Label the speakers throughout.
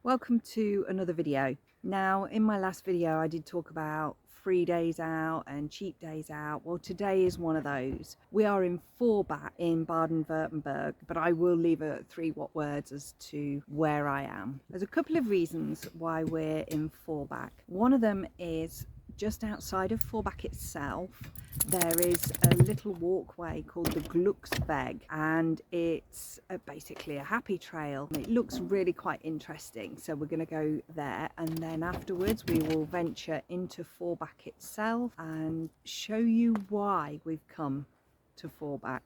Speaker 1: Welcome to another video. Now, in my last video I did talk about free days out and cheap days out. Well, today is one of those. We are in Forbach in Baden-Württemberg, but I will leave a 3 words as to where I am. There's a couple of reasons why we're in Forbach. One of them is just outside of Forbach itself there is a little walkway called the Glücksweg, and it's basically a happy trail. It looks really quite interesting, so we're going to go there, and then afterwards we will venture into Forbach itself and show you why we've come to Forbach.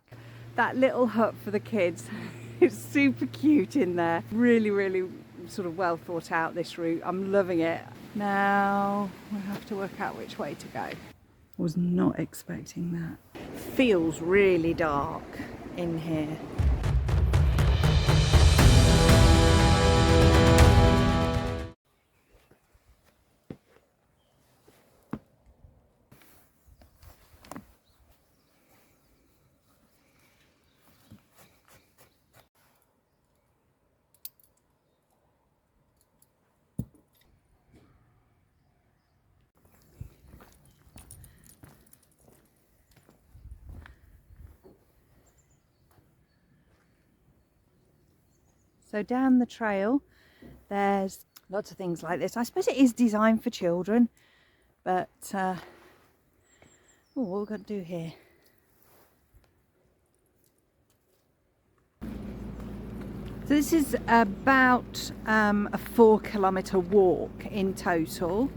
Speaker 1: That little hut for the kids is super cute in there. Really sort of well thought out, this route. I'm loving it. Now we have to work out which way to go. Was not expecting that. Feels really dark in here. So down the trail there's lots of things like this. I suppose it is designed for children, but what we've got to do here. So this is about a 4-kilometre walk in total,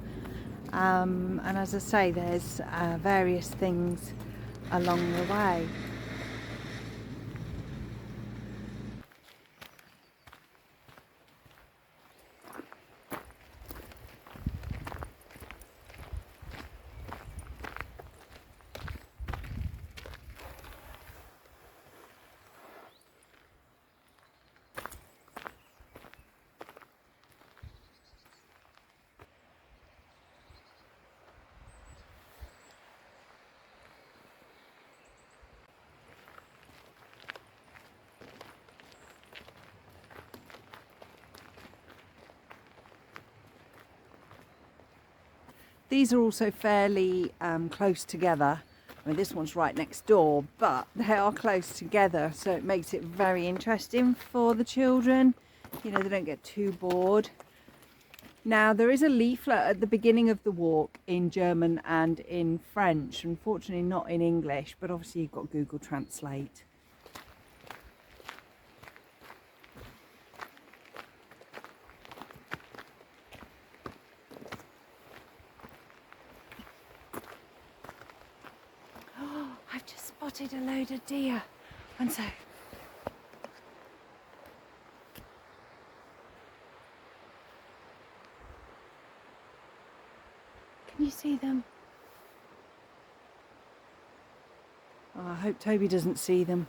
Speaker 1: and as I say, there's various things along the way. These are also fairly close together. I mean, this one's right next door, but they are close together, so it makes it very interesting for the children. You know, they don't get too bored. Now, there is a leaflet at the beginning of the walk in German and in French. Unfortunately, not in English, but obviously you've got Google Translate. I've just spotted a load of deer. And so can you see them? Oh, I hope Toby doesn't see them.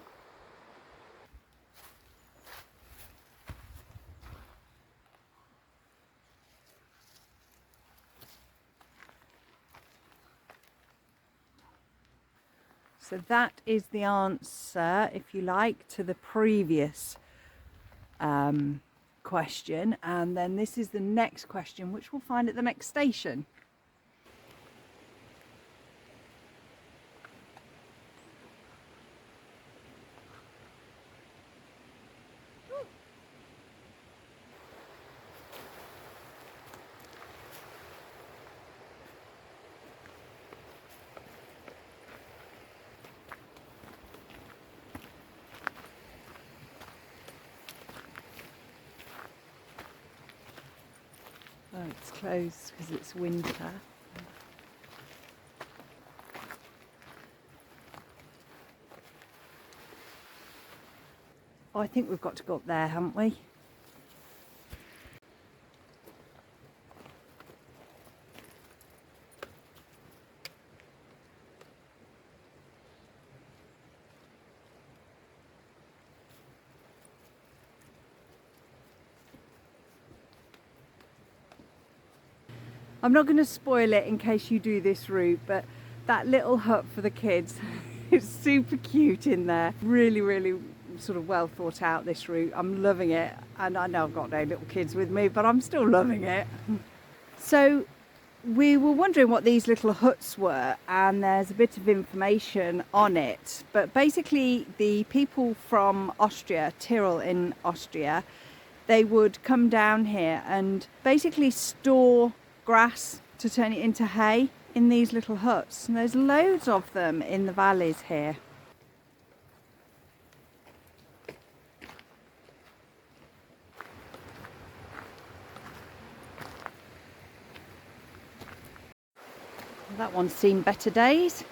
Speaker 1: So that is the answer, if you like, to the previous question. And then this is the next question, which we'll find at the next station. Oh, it's closed because it's winter. Oh, I think we've got to go up there, haven't we? I'm not going to spoil it in case you do this route, but that little hut for the kids is super cute in there. Really sort of well thought out, this route. I'm loving it. and I know I've got no little kids with me, but I'm still loving it. So we were wondering what these little huts were, and there's a bit of information on it. But basically the people from Austria, Tyrol in Austria, they would come down here and basically store grass to turn it into hay in these little huts. And there's loads of them in the valleys here. That one's seen better days.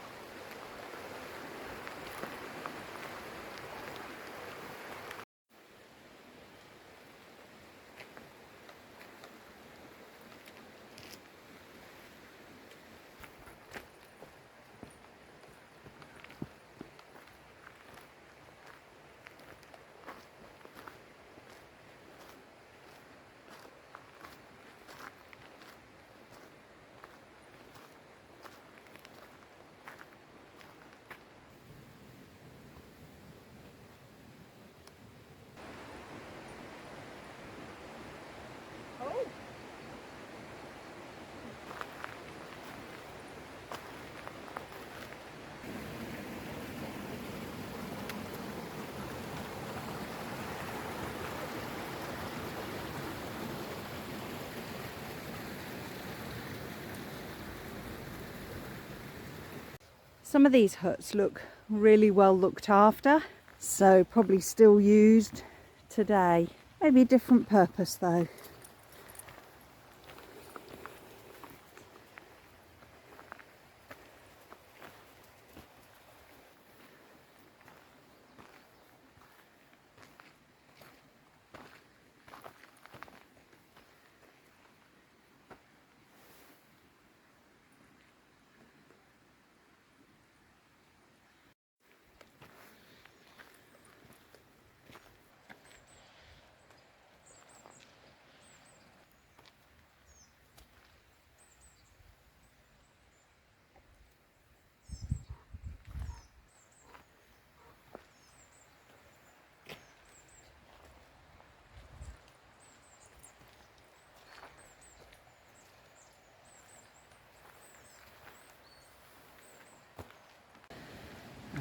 Speaker 1: Some of these huts look really well looked after, so probably still used today. Maybe a different purpose though.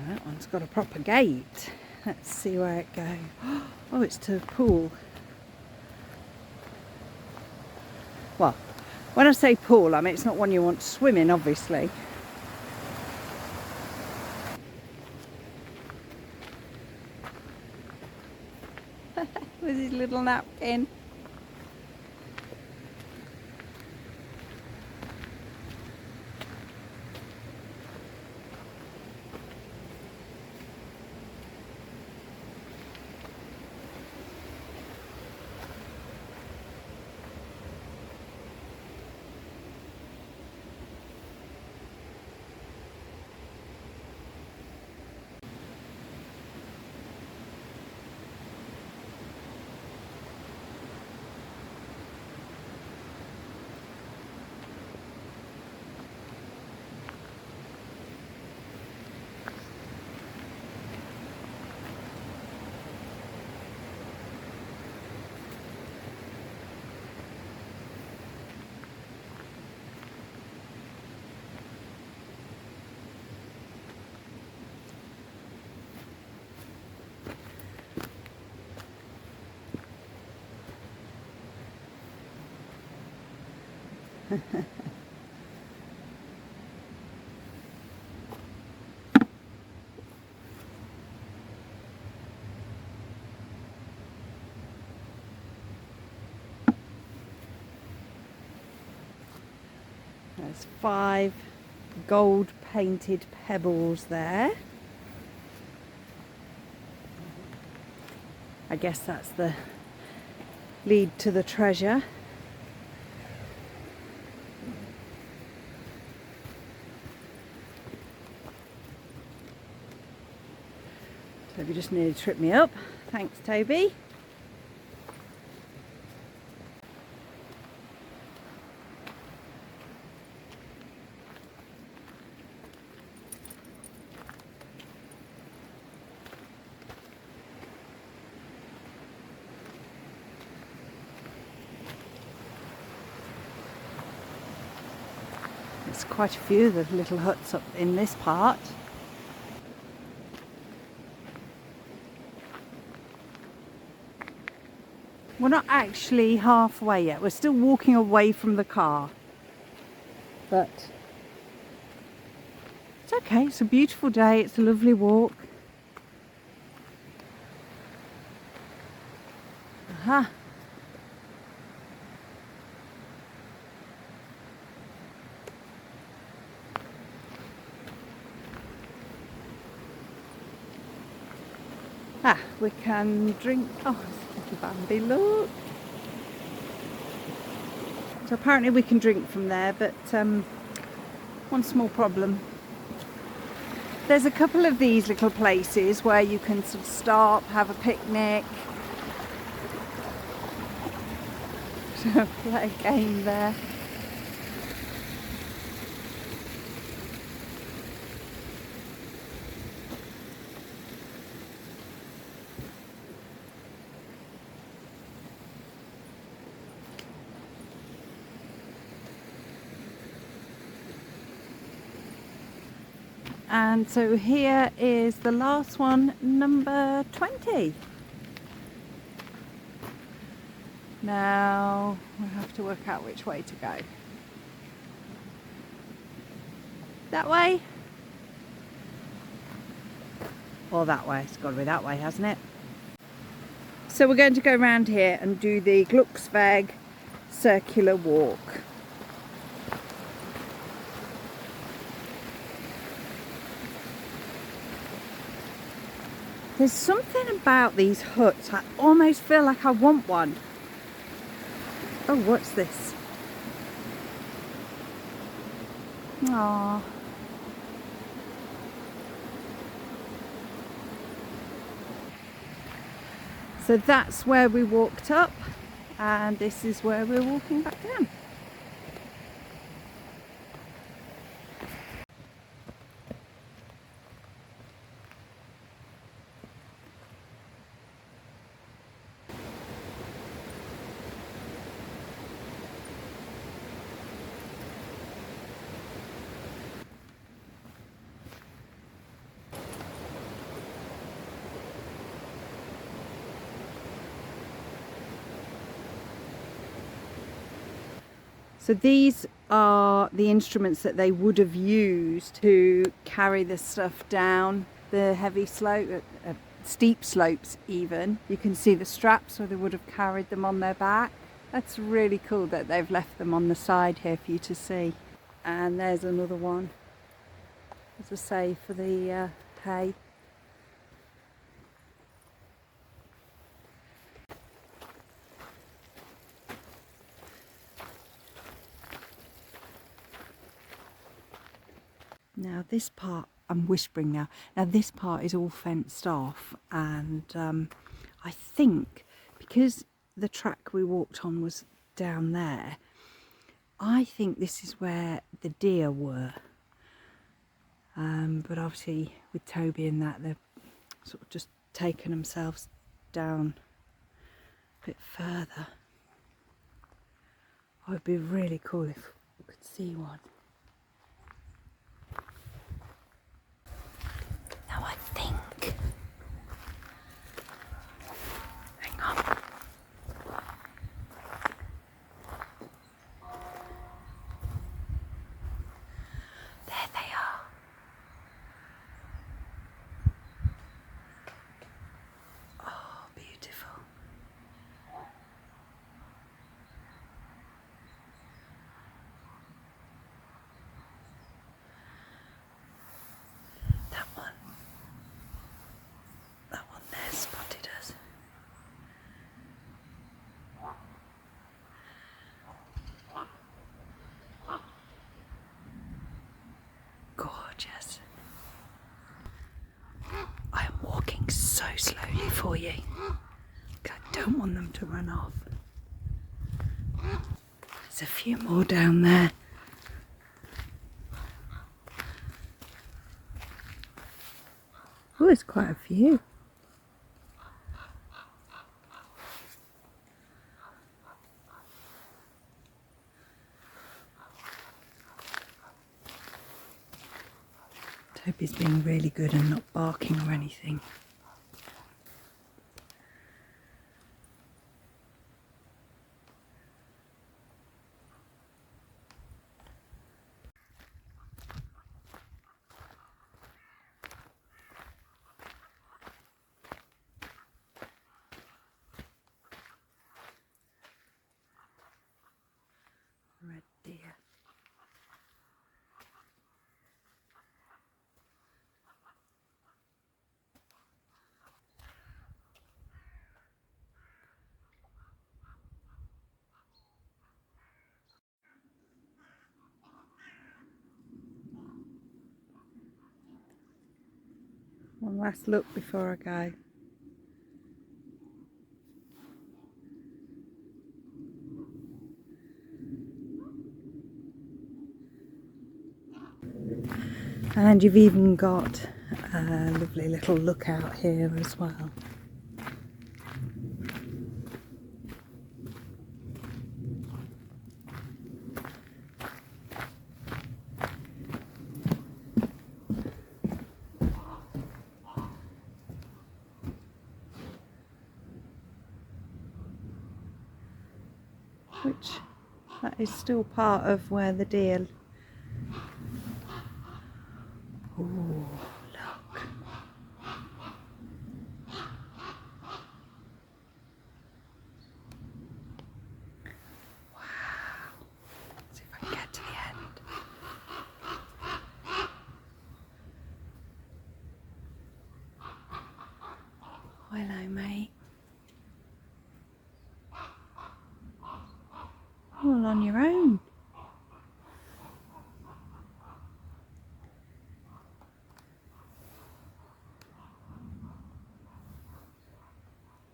Speaker 1: That one's got a proper gate. Let's see where it goes. Oh, it's to a pool. Well, when I say pool, I mean it's not one you want to swim in, obviously. With his little napkin. There's 5 gold painted pebbles there. I guess that's the lead to the treasure. Toby just nearly tripped me up. Thanks, Toby. there's quite a few of the little huts up in this part. We're not actually halfway yet. We're still walking away from the car. But it's okay. It's a beautiful day. It's a lovely walk. Aha. Ah, we can drink. Oh, it's little Bambi, look. So apparently we can drink from there, but one small problem. There's a couple of these little places where you can sort of stop, have a picnic, play a game there. And so here is the last one, number 20. Now we'll have to work out which way to go. That way? Or that way? It's got to be that way, hasn't it? So we're going to go around here and do the Glücksweg circular walk. There's something about these huts, I almost feel like I want one. Oh, what's this? Aww. So that's where we walked up, and this is where we're walking back down. So these are the instruments that they would have used to carry the stuff down the heavy slope, steep slopes even. You can see the straps where they would have carried them on their back. That's really cool that they've left them on the side here for you to see. And there's another one, as I say, for the hay. Now this part, I'm whispering now, this part is all fenced off, and I think because the track we walked on was down there, I think this is where the deer were. But obviously with Toby and that, they've sort of just taken themselves down a bit further. Oh, it'd be really cool if we could see one. Now I think, hang on. There they are. Oh, beautiful. That one there spotted us. Gorgeous. I am walking so slowly for you. I don't want them to run off. There's a few more down there. Oh, there's quite a few. Hope he's being really good and not barking or anything. Red deer. One last look before I go. And you've even got a lovely little lookout here as well. Which that is still part of where the deer. Oh, look. Wow. Let's see if I can get to the end. Hello, mate. All on your own.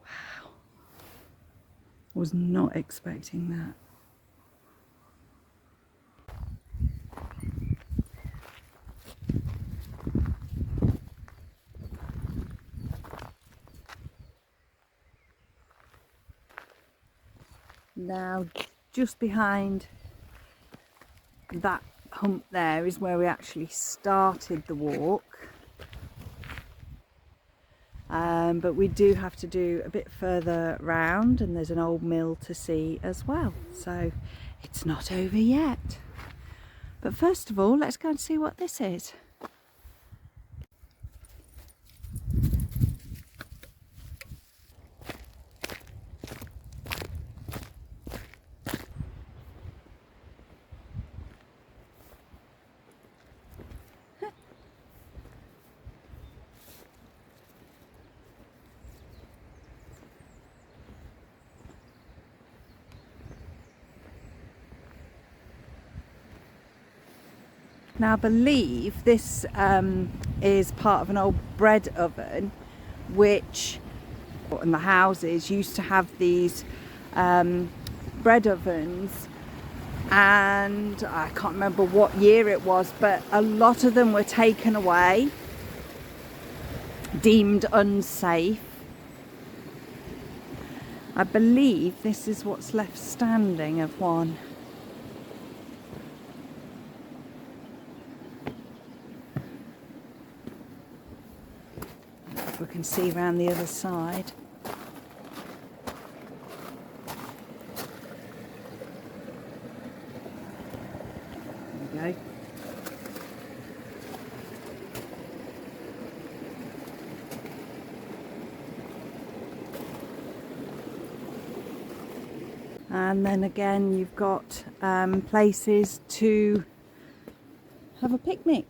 Speaker 1: Wow. Was not expecting that. Now, just behind that hump there is where we actually started the walk. But we do have to do a bit further round, and there's an old mill to see as well. So it's not over yet. But first of all, let's go and see what this is. Now I believe this is part of an old bread oven, which in the houses used to have these bread ovens, and I can't remember what year it was, but a lot of them were taken away, deemed unsafe. I believe this is what's left standing of one. We can see around the other side. There we go. And then again you've got places to have a picnic.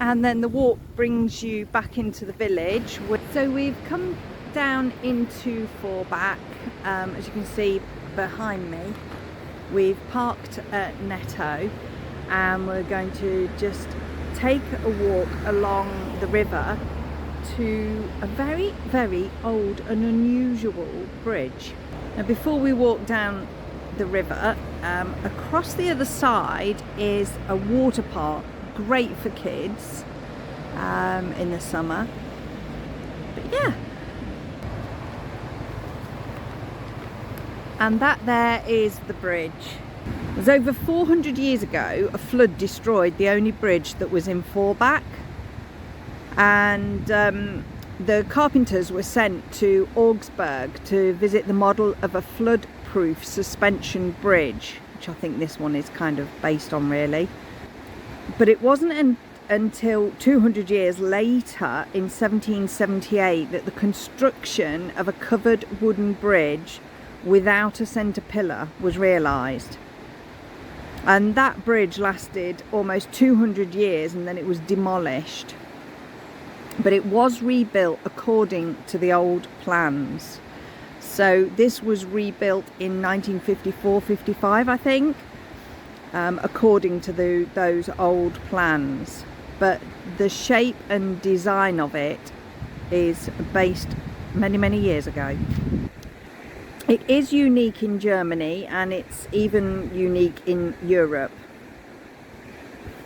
Speaker 1: And then the walk brings you back into the village. So we've come down into Forbach, as you can see behind me. We've parked at Netto, and we're going to just take a walk along the river to a very, very old and unusual bridge. Now before we walk down the river, across the other side is a water park, great for kids in the summer. But yeah, and that there is the bridge. It was over 400 years ago a flood destroyed the only bridge that was in Forbach, and the carpenters were sent to Augsburg to visit the model of a flood-proof suspension bridge, which I think this one is kind of based on really. But it wasn't until 200 years later, in 1778, that the construction of a covered wooden bridge without a centre pillar was realised. And that bridge lasted almost 200 years and then it was demolished. But it was rebuilt according to the old plans. So this was rebuilt in 1954-55, I think, according to those old plans. But the shape and design of it is based many, many years ago. It is unique in Germany, and it's even unique in Europe.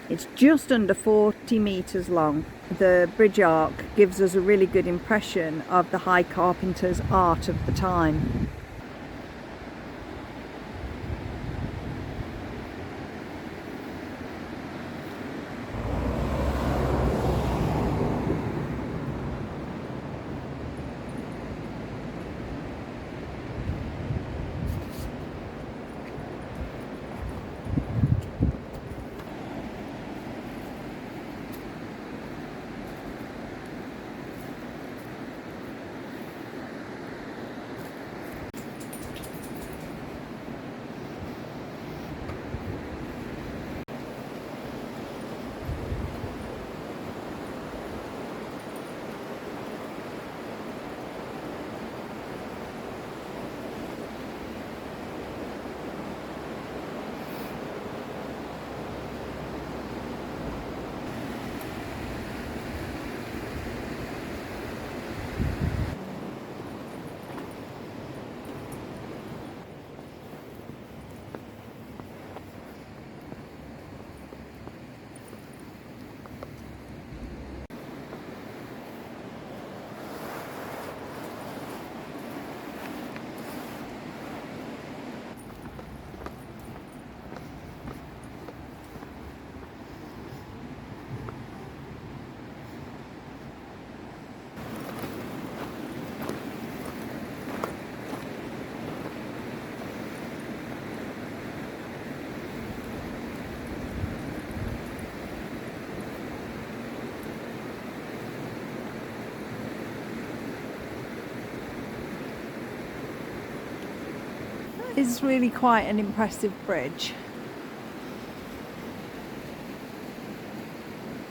Speaker 1: It's just under 40 metres long. The bridge arc gives us a really good impression of the high carpenter's art of the time. It's really quite an impressive bridge.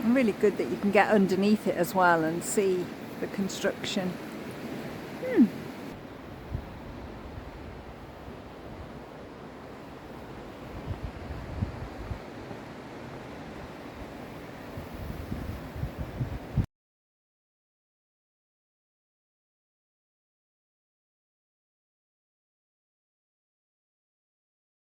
Speaker 1: And really good that you can get underneath it as well and see the construction.